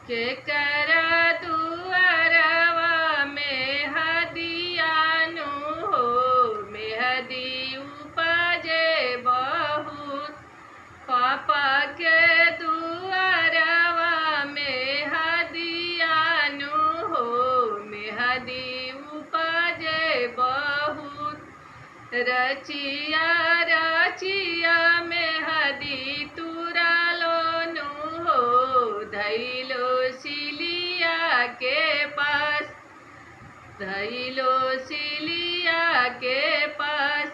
के कर दुअरवा में हदियानु हो मेहदी उपजे बहुत पापा के दुअरवा में हदियानु हो मेहदी उपजे बहुत रचिया रचिया मेहदी तुरालोनु हो धैलो सिलिया के पास धैलो सिलिया के पास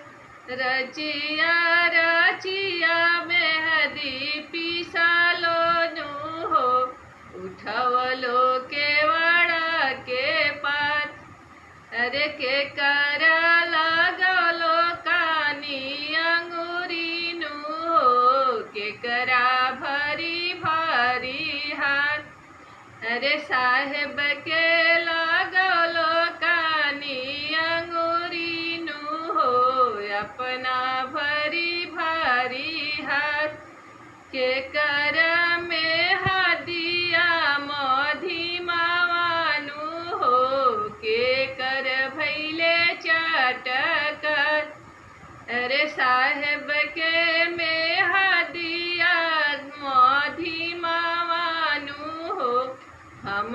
रचिया रचिया मेहदी पिसालोनु हो उठवलो केवड़ा के पास अरे के कर लगलो कानी अंगुरीनु हो के करा भरी भरी हाथ अरे साहेब के लगलो कानी अंगुरीनु हो अपना भरी भरी हाथ के कर में हदिया मधिमावानु हो के कर भैले चटकर अरे साहेब के में हदिया मधिमावानु हो हम